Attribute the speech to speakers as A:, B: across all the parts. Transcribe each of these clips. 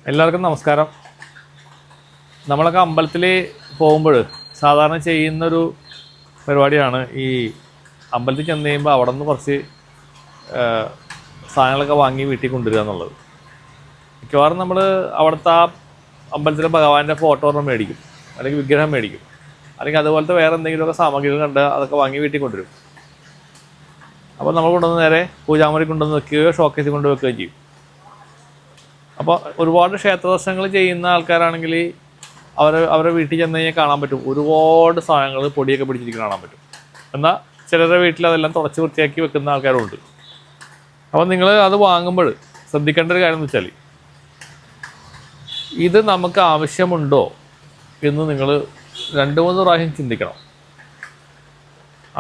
A: എല്ലാവർക്കും നമസ്കാരം. നമ്മളൊക്കെ അമ്പലത്തിൽ പോകുമ്പോൾ സാധാരണ ചെയ്യുന്നൊരു പരിപാടിയാണ് ഈ അമ്പലത്തിൽ ചെന്ന് കഴിയുമ്പോൾ അവിടെ നിന്ന് കുറച്ച് സാധനങ്ങളൊക്കെ വാങ്ങി വീട്ടിൽ കൊണ്ടുവരിക എന്നുള്ളത്. മിക്കവാറും നമ്മൾ അവിടുത്തെ ആ അമ്പലത്തിലെ ഭഗവാന്റെ ഫോട്ടോ ഒരെണ്ണം മേടിക്കും, അല്ലെങ്കിൽ വിഗ്രഹം മേടിക്കും, അല്ലെങ്കിൽ അതുപോലത്തെ വേറെ എന്തെങ്കിലുമൊക്കെ സാമഗ്രികൾ കണ്ട് അതൊക്കെ വാങ്ങി വീട്ടിൽ കൊണ്ടുവരും. അപ്പോൾ നമ്മൾ കൊണ്ടുവന്ന് നേരെ പൂജാമുറി കൊണ്ടുവന്ന് വെക്കുകയോ ഷോക്കേസിൽ കൊണ്ട് വെക്കുകയോ ചെയ്യും. അപ്പോൾ ഒരുപാട് ക്ഷേത്ര ദർശനങ്ങൾ ചെയ്യുന്ന ആൾക്കാരാണെങ്കിൽ അവരെ വീട്ടിൽ ചെന്ന് കഴിഞ്ഞാൽ കാണാൻ പറ്റും, ഒരുപാട് സാധനങ്ങൾ പൊടിയൊക്കെ പിടിച്ചിരിക്കുന്ന കാണാൻ പറ്റും. എന്നാൽ ചിലരുടെ വീട്ടിൽ അതെല്ലാം തുടച്ച് വൃത്തിയാക്കി വെക്കുന്ന ആൾക്കാരുണ്ട്. അപ്പോൾ നിങ്ങൾ അത് വാങ്ങുമ്പോൾ ശ്രദ്ധിക്കേണ്ട ഒരു കാര്യം എന്ന് വെച്ചാൽ, ഇത് നമുക്ക് ആവശ്യമുണ്ടോ എന്ന് നിങ്ങൾ 2-3 പ്രാവശ്യം ചിന്തിക്കണം.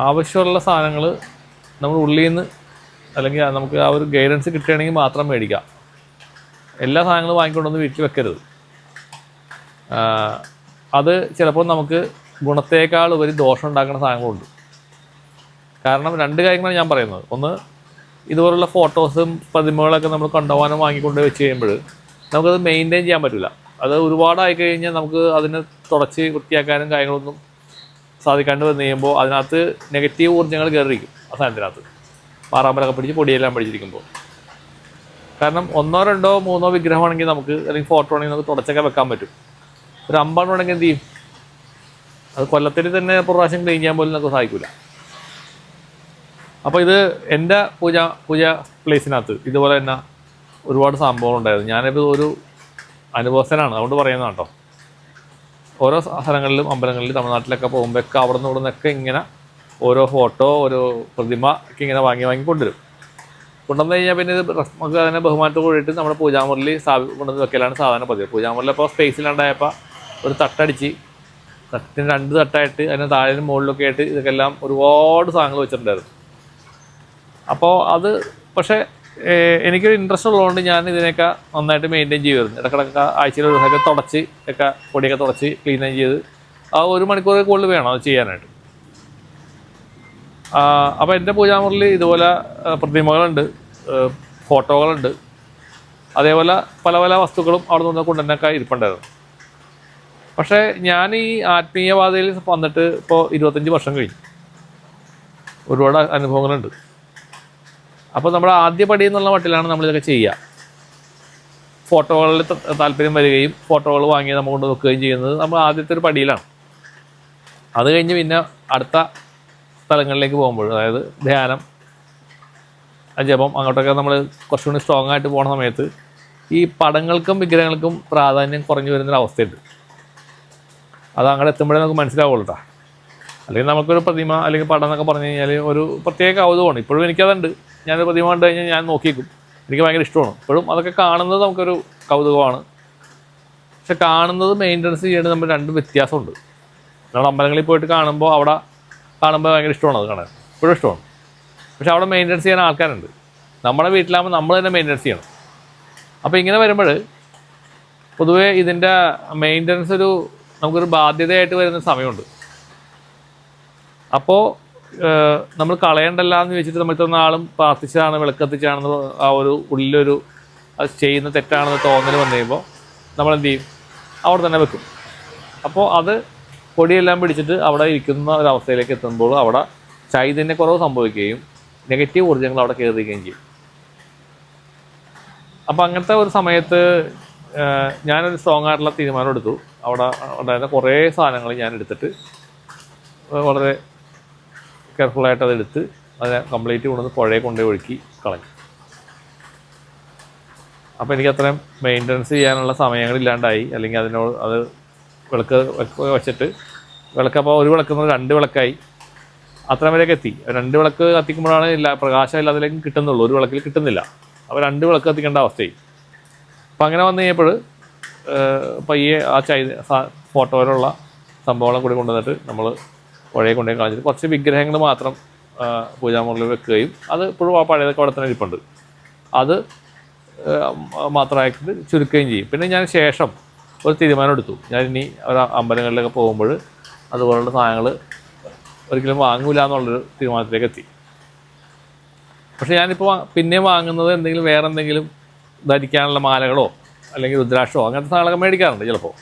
A: ആവശ്യമുള്ള സാധനങ്ങൾ നമ്മൾ ഉള്ളിൽ നിന്ന് അല്ലെങ്കിൽ നമുക്ക് ആ ഒരു ഗൈഡൻസ് കിട്ടുകയാണെങ്കിൽ മാത്രം മേടിക്കാം. എല്ലാ സാധനങ്ങളും വാങ്ങിക്കൊണ്ടൊന്ന് വീട്ടിൽ വെക്കരുത്. അത് ചിലപ്പോൾ നമുക്ക് ഗുണത്തേക്കാൾ ഉപരി ദോഷം ഉണ്ടാക്കുന്ന സാധനങ്ങളുണ്ട്. കാരണം 2 കാര്യങ്ങളാണ് ഞാൻ പറയുന്നത്. ഒന്ന്, ഇതുപോലുള്ള ഫോട്ടോസും പ്രതിമകളൊക്കെ നമ്മൾ കൊണ്ടുപോകാനും വാങ്ങിക്കൊണ്ട് വെച്ച് കഴിയുമ്പോൾ നമുക്കത് മെയിൻറ്റെയിൻ ചെയ്യാൻ പറ്റില്ല. അത് ഒരുപാടായി കഴിഞ്ഞാൽ നമുക്ക് അതിനെ തുടച്ച് വൃത്തിയാക്കാനും കാര്യങ്ങളൊന്നും സാധിക്കാണ്ട് വന്നു കഴിയുമ്പോൾ അതിനകത്ത് നെഗറ്റീവ് ഊർജ്ജങ്ങൾ കയറിയിരിക്കും. ആ സാധനത്തിനകത്ത് പാറാമ്പലൊക്കെ പിടിച്ച് പൊടിയെല്ലാം പിടിച്ചിരിക്കുമ്പോൾ. കാരണം 1, 2, 3 വിഗ്രഹമാണെങ്കിൽ നമുക്ക്, അല്ലെങ്കിൽ ഫോട്ടോ ആണെങ്കിൽ നമുക്ക് തുടച്ചൊക്കെ വെക്കാൻ പറ്റും. ഒരു 50 ഉണ്ടെങ്കിൽ എന്ത് ചെയ്യും? അത് കൊല്ലത്തിൽ തന്നെ പ്രാവശ്യം ക്ലീൻ ചെയ്യാൻ പോലും നമുക്ക് സാധിക്കില്ല. അപ്പോൾ ഇത് എൻ്റെ പൂജ പ്ലേസിനകത്ത് ഇതുപോലെ തന്നെ ഒരുപാട് സംഭവങ്ങളുണ്ടായിരുന്നു. ഞാനിപ്പോൾ ഒരു അനുഭവസ്ഥനാണ്, അതുകൊണ്ട് പറയുന്നതാണ് കേട്ടോ. ഓരോ സ്ഥലങ്ങളിലും അമ്പലങ്ങളിൽ തമിഴ്നാട്ടിലൊക്കെ പോകുമ്പോഴൊക്കെ അവിടെ നിന്ന് ഇവിടെ നിന്നൊക്കെ ഇങ്ങനെ ഓരോ ഫോട്ടോ, ഓരോ പ്രതിമ ഒക്കെ ഇങ്ങനെ വാങ്ങി കൊണ്ടുവരും. കൊണ്ടുവന്ന് കഴിഞ്ഞാൽ പിന്നെ ഇത് നമുക്ക് അതിനെ ബഹുമാനത്തോട് കൂടിയിട്ട് നമ്മുടെ പൂജാമുറിയിൽ കൊണ്ടുവന്ന് വെക്കലാണ് സാധാരണ പതിവ്. പൂജാമുറിയിൽ അപ്പോൾ സ്പേസിലുണ്ടായപ്പോൾ ഒരു തട്ടടിച്ച്, തട്ടിന് 2 തട്ടായിട്ട് അതിന് താഴെ മുകളിലൊക്കെ ആയിട്ട് ഇതൊക്കെ എല്ലാം ഒരുപാട് സാധനങ്ങൾ വെച്ചിട്ടുണ്ടായിരുന്നു. അപ്പോൾ അത് പക്ഷേ എനിക്കൊരു ഇൻട്രസ്റ്റ് ഉള്ളതുകൊണ്ട് ഞാൻ ഇതിനൊക്കെ നന്നായിട്ട് മെയിൻറ്റെയിൻ ചെയ്യുമായിരുന്നു. ഇടയ്ക്കിടയ്ക്ക് ആഴ്ചയിൽ ഒരു ദിവസമൊക്കെ തുടച്ച് ഒക്കെ പൊടിയൊക്കെ തുടച്ച് ക്ലീൻ ചെയ്ത് ആ 1 മണിക്കൂർ കൂടുതൽ വേണം അത് ചെയ്യാനായിട്ട്. അപ്പോൾ എൻ്റെ പൂജാമുറിയിൽ ഇതുപോലെ പ്രതിമകളുണ്ട്, ഫോട്ടോകളുണ്ട്, അതേപോലെ പല പല വസ്തുക്കളും അവിടെ നിന്ന് കൊണ്ടുതന്നെയൊക്കെ ഇരിപ്പുണ്ടായിരുന്നു. പക്ഷേ ഞാൻ ഈ ആത്മീയപാതയിൽ വന്നിട്ട് ഇപ്പോൾ 25 വർഷം കഴിഞ്ഞു. ഒരുപാട് അനുഭവങ്ങളുണ്ട്. അപ്പോൾ നമ്മുടെ ആദ്യ പടി എന്നുള്ള മട്ടിലാണ് നമ്മളിതൊക്കെ ചെയ്യുക. ഫോട്ടോകളിൽ താല്പര്യം വരികയും ഫോട്ടോകൾ വാങ്ങി നമ്മൾ കൊണ്ട് വെക്കുകയും ചെയ്യുന്നത് നമ്മൾ ആദ്യത്തെ ഒരു പടിയിലാണ്. അത് കഴിഞ്ഞ് പിന്നെ അടുത്ത സ്ഥലങ്ങളിലേക്ക് പോകുമ്പോൾ, അതായത് ധ്യാനം, ജപം, അങ്ങോട്ടൊക്കെ നമ്മൾ കുറച്ചുകൂടി സ്ട്രോങ് ആയിട്ട് പോകുന്ന സമയത്ത് ഈ പടങ്ങൾക്കും വിഗ്രഹങ്ങൾക്കും പ്രാധാന്യം കുറഞ്ഞു വരുന്നൊരവസ്ഥയുണ്ട്. അത് അങ്ങോട്ട് എത്തുമ്പോഴേ നമുക്ക് മനസ്സിലാവുള്ളൂ കേട്ടോ. അല്ലെങ്കിൽ നമുക്കൊരു പ്രതിമ അല്ലെങ്കിൽ പടം എന്നൊക്കെ പറഞ്ഞു കഴിഞ്ഞാൽ ഒരു പ്രത്യേക കൗതുകമാണ്. ഇപ്പോഴും എനിക്കതുണ്ട്. ഞാനൊരു പ്രതിമ കണ്ടു കഴിഞ്ഞാൽ ഞാൻ നോക്കിയേക്കും. എനിക്ക് ഭയങ്കര ഇഷ്ടമാണ്. ഇപ്പോഴും അതൊക്കെ കാണുന്നത് നമുക്കൊരു കൗതുകമാണ്. പക്ഷെ കാണുന്നത് മെയിൻ്റനൻസ് ചെയ്യേണ്ടത് നമ്മൾ 2 വ്യത്യാസമുണ്ട്. നമ്മൾ അമ്പലങ്ങളിൽ പോയിട്ട് കാണുമ്പോൾ ഭയങ്കര ഇഷ്ടമാണ് അത് കാണാൻ, ഇപ്പോഴും ഇഷ്ടമാണ്. പക്ഷെ അവിടെ മെയിൻ്റനൻസ് ചെയ്യാൻ ആൾക്കാരുണ്ട്. നമ്മുടെ വീട്ടിലാകുമ്പോൾ നമ്മൾ തന്നെ മെയിൻ്റനൻസ് ചെയ്യണം. അപ്പോൾ ഇങ്ങനെ വരുമ്പോൾ പൊതുവേ ഇതിൻ്റെ മെയിൻ്റനൻസ് നമുക്കൊരു ബാധ്യതയായിട്ട് വരുന്ന സമയമുണ്ട്. അപ്പോൾ നമ്മൾ കളയണ്ടല്ല എന്ന് വെച്ചിട്ട് നമ്മൾ ഇത്ര നാളും പ്രാർത്ഥിച്ചതാണ്, വിളക്കത്തിച്ചാണെന്ന് ആ ഒരു ഉള്ളിലൊരു അത് ചെയ്യുന്ന തെറ്റാണെന്ന് തോന്നൽ വന്നു കഴിയുമ്പോൾ നമ്മളെന്ത് ചെയ്യും? അവിടെ തന്നെ വെക്കും. അപ്പോൾ അത് പൊടിയെല്ലാം പിടിച്ചിട്ട് അവിടെ ഇരിക്കുന്ന ഒരവസ്ഥയിലേക്ക് എത്തുമ്പോൾ അവിടെ ചൈതന്യക്കുറവ് സംഭവിക്കുകയും നെഗറ്റീവ് ഊർജ്ജങ്ങൾ അവിടെ കയറുകയും ചെയ്യും. അപ്പോൾ അങ്ങനത്തെ ഒരു സമയത്ത് ഞാനൊരു സ്ട്രോങ് ആയിട്ടുള്ള തീരുമാനം എടുത്തു. അവിടെ ഉണ്ടായിരുന്ന കുറേ സാധനങ്ങൾ ഞാൻ എടുത്തിട്ട് വളരെ കെയർഫുള്ളായിട്ട് അതെടുത്ത് അതിനെ കംപ്ലീറ്റ് കൊണ്ടുവന്ന് പുഴയെ കൊണ്ടുപോയി ഒഴുക്കി കളഞ്ഞു. അപ്പോൾ എനിക്ക് അത്രയും മെയിൻ്റനൻസ് ചെയ്യാനുള്ള സമയങ്ങളില്ലാണ്ടായി. അല്ലെങ്കിൽ അത് വിളക്ക് വെച്ചിട്ട് വിളക്കപ്പോൾ ഒരു വിളക്കുന്ന 2 വിളക്കായി. അത്ര വരെയൊക്കെ എത്തി. 2 വിളക്ക് കത്തിക്കുമ്പോഴാണ് പ്രകാശം എല്ലാത്തിലേക്കും കിട്ടുന്നുള്ളൂ, ഒരു വിളക്കിൽ കിട്ടുന്നില്ല. അപ്പോൾ 2 വിളക്ക് കത്തിക്കേണ്ട അവസ്ഥയായി. അപ്പം അങ്ങനെ വന്നു കഴിഞ്ഞപ്പോൾ പയ്യെ ആ ഫോട്ടോയിലുള്ള സംഭവങ്ങളെ കൂടി കൊണ്ടുവന്നിട്ട് നമ്മൾ പുഴയെ കൊണ്ടുപോയി കളഞ്ഞിട്ട് കുറച്ച് വിഗ്രഹങ്ങൾ മാത്രം പൂജാമുറിയിൽ വെക്കുകയും അത് ഇപ്പോഴും ആ പഴയതൊക്കെ അവിടെ തന്നെ ഇരിപ്പുണ്ട്. അത് മാത്രമായിട്ട് ചുരുക്കുകയും ചെയ്യും. പിന്നെ ഞാൻ ശേഷം ഒരു തീരുമാനം എടുത്തു. ഞാൻ ഇനി ഒരു അമ്പലങ്ങളിലൊക്കെ പോകുമ്പോൾ അതുപോലുള്ള സാധനങ്ങൾ ഒരിക്കലും വാങ്ങില്ല എന്നുള്ളൊരു തീരുമാനത്തിലേക്ക് എത്തി. പക്ഷേ ഞാനിപ്പോൾ പിന്നെയും വാങ്ങുന്നത് വേറെ എന്തെങ്കിലും ധരിക്കാനുള്ള മാലകളോ അല്ലെങ്കിൽ രുദ്രാക്ഷമോ അങ്ങനത്തെ സാധനങ്ങളൊക്കെ മേടിക്കാറുണ്ട് ചിലപ്പോൾ.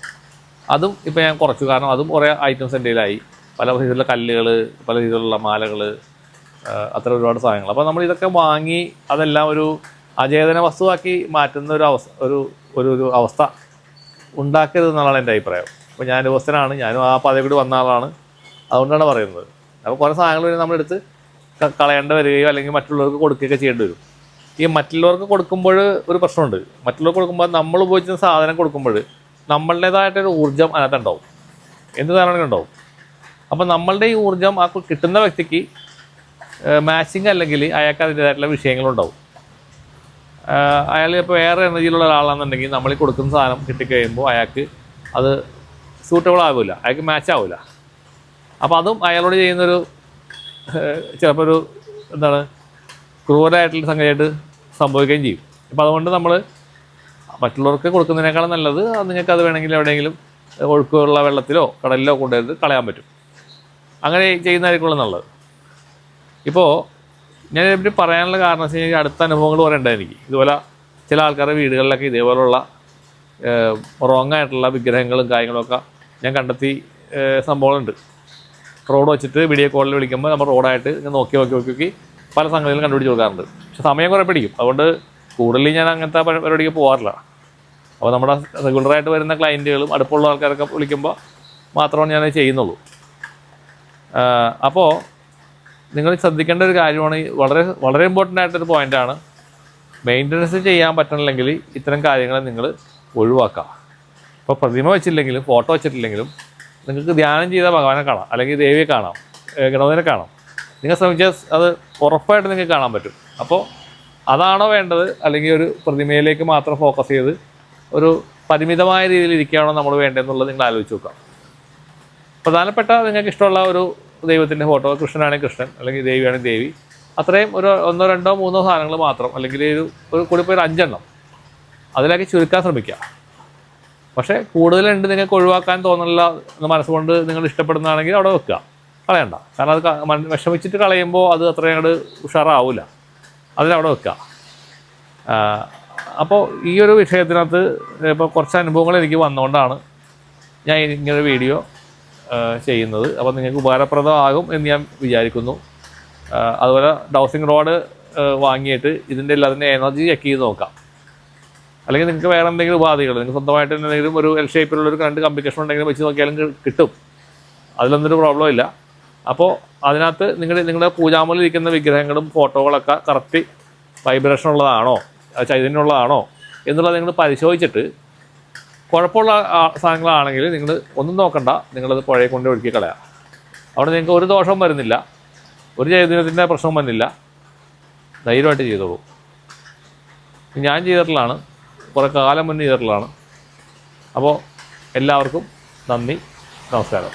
A: അതും ഇപ്പോൾ ഞാൻ കുറച്ചു, കാരണം അതും കുറേ ഐറ്റംസ് എൻ്റെ കയ്യിലായി. പല രീതിയിലുള്ള കല്ലുകൾ, പല രീതിയിലുള്ള മാലകൾ, അത്ര ഒരുപാട് സാധനങ്ങൾ. അപ്പോൾ നമ്മൾ ഇതൊക്കെ വാങ്ങി അതെല്ലാം ഒരു അചേതന വസ്തുവാക്കി മാറ്റുന്ന ഒരു അവസ്ഥ ഉണ്ടാക്കരുത് എന്നുള്ളതാണ് എൻ്റെ അഭിപ്രായം. അപ്പോൾ ഞാൻ അനുഭവസ്ഥനാണ്, ഞാനും ആ പാതയിൽ കൂടി വന്ന ആളാണ്, അതുകൊണ്ടാണ് പറയുന്നത്. അപ്പോൾ കുറേ സാധനങ്ങൾ നമ്മളെടുത്ത് കളയേണ്ട വരികയോ അല്ലെങ്കിൽ മറ്റുള്ളവർക്ക് കൊടുക്കുകയൊക്കെ ചെയ്യേണ്ടി വരും. ഈ മറ്റുള്ളവർക്ക് കൊടുക്കുമ്പോൾ ഒരു പ്രശ്നമുണ്ട്. മറ്റുള്ളവർക്ക് കൊടുക്കുമ്പോൾ നമ്മൾ ഉപയോഗിച്ച സാധനം കൊടുക്കുമ്പോൾ നമ്മളുടേതായിട്ടൊരു ഊർജ്ജം അതിനകത്തുണ്ടാവും, എന്ത് സാധനങ്ങളും ഉണ്ടാവും. അപ്പോൾ നമ്മളുടെ ഈ ഊർജ്ജം ആ കിട്ടുന്ന വ്യക്തിക്ക് മാച്ചിങ് അല്ലെങ്കിൽ അയാൾക്ക് അതിൻ്റേതായിട്ടുള്ള വിഷയങ്ങളുണ്ടാവും. അയാൾ ഇപ്പോൾ വേറെ എനർജിയിലുള്ള ഒരാളാണെന്നുണ്ടെങ്കിൽ നമ്മൾ കൊടുക്കുന്ന സാധനം കിട്ടിക്കഴിയുമ്പോൾ അയാൾക്ക് അത് സൂട്ടബിൾ ആവില്ല, അയാൾക്ക് മാച്ച് ആവില്ല. അപ്പോൾ അതും അയാളോട് ചെയ്യുന്നൊരു ചിലപ്പോൾ ഒരു എന്താണ് ക്രൂരായിട്ടുള്ള സംഗതിയായിട്ട് സംഭവിക്കുകയും ചെയ്യും. അപ്പോൾ അതുകൊണ്ട് നമ്മൾ മറ്റുള്ളവർക്ക് കൊടുക്കുന്നതിനേക്കാളും നല്ലത് നിങ്ങൾക്കത് വേണമെങ്കിൽ എവിടെയെങ്കിലും ഒഴുക്കുള്ള വെള്ളത്തിലോ കടലിലോ കൊണ്ടുവരുന്നത് കളയാൻ പറ്റും. അങ്ങനെ ചെയ്യുന്നതായിരിക്കുമല്ലോ നല്ലത്. ഇപ്പോൾ ഞാൻ ഇതിനെപ്പറ്റി പറയാനുള്ള കാരണം വെച്ച് കഴിഞ്ഞാൽ അടുത്ത അനുഭവങ്ങൾ കുറേ ഉണ്ടായി എനിക്ക്. ഇതുപോലെ ചില ആൾക്കാരുടെ വീടുകളിലൊക്കെ ഇതേപോലുള്ള റോങ്ങായിട്ടുള്ള വിഗ്രഹങ്ങളും കാര്യങ്ങളൊക്കെ ഞാൻ കണ്ടെത്തി സംഭവങ്ങളുണ്ട്. റോഡ് വെച്ചിട്ട് വീഡിയോ കോളിൽ വിളിക്കുമ്പോൾ നമ്മൾ റോഡായിട്ട് ഇങ്ങനെ നോക്കി പല സംഗതികളും കണ്ടുപിടിച്ച് കൊടുക്കാറുണ്ട്. പക്ഷെ സമയം കുറേ പിടിക്കും. അതുകൊണ്ട് കൂടുതലും ഞാൻ അങ്ങനത്തെ പരിപാടിക്ക് പോകാറില്ല. അപ്പോൾ നമ്മുടെ റെഗുലറായിട്ട് വരുന്ന ക്ലയൻറ്റുകളും അടുപ്പുള്ള ആൾക്കാരൊക്കെ വിളിക്കുമ്പോൾ മാത്രമാണ് ഞാനത് ചെയ്യുന്നുള്ളൂ. അപ്പോൾ നിങ്ങൾ ശ്രദ്ധിക്കേണ്ട ഒരു കാര്യമാണ്, വളരെ വളരെ ഇമ്പോർട്ടൻ്റ് ആയിട്ടൊരു പോയിൻ്റാണ്. മെയിൻ്റനൻസ് ചെയ്യാൻ പറ്റണില്ലെങ്കിൽ ഇത്തരം കാര്യങ്ങൾ നിങ്ങൾ ഒഴിവാക്കുക. ഇപ്പോൾ പ്രതിമ വെച്ചില്ലെങ്കിലും ഫോട്ടോ വെച്ചിട്ടില്ലെങ്കിലും നിങ്ങൾക്ക് ധ്യാനം ചെയ്ത ഭഗവാനെ കാണാം, അല്ലെങ്കിൽ ദേവിയെ കാണാം, ഗണപതിനെ കാണാം. നിങ്ങൾ ശ്രമിച്ചാൽ അത് ഉറപ്പായിട്ട് നിങ്ങൾക്ക് കാണാൻ പറ്റും. അപ്പോൾ അതാണോ വേണ്ടത്, അല്ലെങ്കിൽ ഒരു പ്രതിമയിലേക്ക് മാത്രം ഫോക്കസ് ചെയ്ത് ഒരു പരിമിതമായ രീതിയിൽ ഇരിക്കുകയാണോ നമ്മൾ വേണ്ടതെന്നുള്ളത് നിങ്ങൾ ആലോചിച്ച് നോക്കാം. പ്രധാനപ്പെട്ട നിങ്ങൾക്ക് ഇഷ്ടമുള്ള ഒരു ദൈവത്തിൻ്റെ ഫോട്ടോ, കൃഷ്ണനാണെങ്കിൽ കൃഷ്ണൻ, അല്ലെങ്കിൽ ദേവിയാണെങ്കിൽ ദേവി, അത്രയും ഒരു 1, 2, 3 സാധനങ്ങൾ മാത്രം, അല്ലെങ്കിൽ ഒരു കൂടിപ്പോയി 5 എണ്ണം അതിലേക്ക് ചുരുക്കാൻ ശ്രമിക്കുക. പക്ഷേ കൂടുതലുണ്ട് നിങ്ങൾക്ക് ഒഴിവാക്കാൻ തോന്നുന്നില്ല എന്ന് മനസ്സുകൊണ്ട് നിങ്ങൾ ഇഷ്ടപ്പെടുന്നതാണെങ്കിൽ അവിടെ വെക്കുക, കളയണ്ട. കാരണം അത് വിഷമിച്ചിട്ട് കളയുമ്പോൾ അത് അത്രയും അങ്ങോട്ട് ഉഷാറാവില്ല, അതിലവിടെ വെക്കുക. അപ്പോൾ ഈ ഒരു വിഷയത്തിനകത്ത് ഇപ്പോൾ കുറച്ച് അനുഭവങ്ങൾ എനിക്ക് വന്നുകൊണ്ടാണ് ഞാൻ ഇങ്ങനെ വീഡിയോ ചെയ്യുന്നത്. അപ്പോൾ നിങ്ങൾക്ക് ഉപകാരപ്രദമാകും എന്ന് ഞാൻ വിചാരിക്കുന്നു. അതുപോലെ ഡൗസിങ് റോഡ് വാങ്ങിയിട്ട് ഇതിൻ്റെ എല്ലാത്തിൻ്റെ എനർജി ചെക്ക് ചെയ്ത് നോക്കാം. അല്ലെങ്കിൽ നിങ്ങൾക്ക് വേറെ എന്തെങ്കിലും ഉപാധികൾ, നിങ്ങൾക്ക് സ്വന്തമായിട്ട് എന്തെങ്കിലും ഒരു എൽ ഷേപ്പിലുള്ളൊരു 2 കമ്പിക്കേഷൻ ഉണ്ടെങ്കിലും വെച്ച് നോക്കിയാലും കിട്ടും, അതിലൊന്നൊരു പ്രോബ്ലം ഇല്ല. അപ്പോൾ അതിനകത്ത് നിങ്ങളുടെ പൂജാമുറിൽ ഇരിക്കുന്ന വിഗ്രഹങ്ങളും ഫോട്ടോകളൊക്കെ കറക്റ്റ് വൈബ്രേഷൻ ഉള്ളതാണോ, ചൈതന്യമുള്ളതാണോ എന്നുള്ളത് നിങ്ങൾ പരിശോധിച്ചിട്ട് കുഴപ്പമുള്ള സാധനങ്ങളാണെങ്കിൽ നിങ്ങൾ ഒന്നും നോക്കണ്ട, നിങ്ങളത് പുഴയെ കൊണ്ട് ഒഴുക്കി കളയാം. അവിടെ നിങ്ങൾക്ക് ഒരു ദോഷവും വരുന്നില്ല, ഒരു ചൈതന്യത്തിൻ്റെ പ്രശ്നവും വരുന്നില്ല, ധൈര്യമായിട്ട് ചെയ്തോളൂ. ഞാൻ ചെയ്തിട്ടുള്ളതാണ്, കുറേ കാലം മുന്നേ ചെയ്തിട്ടുള്ളതാണ്. അപ്പോൾ എല്ലാവർക്കും നന്ദി, നമസ്കാരം.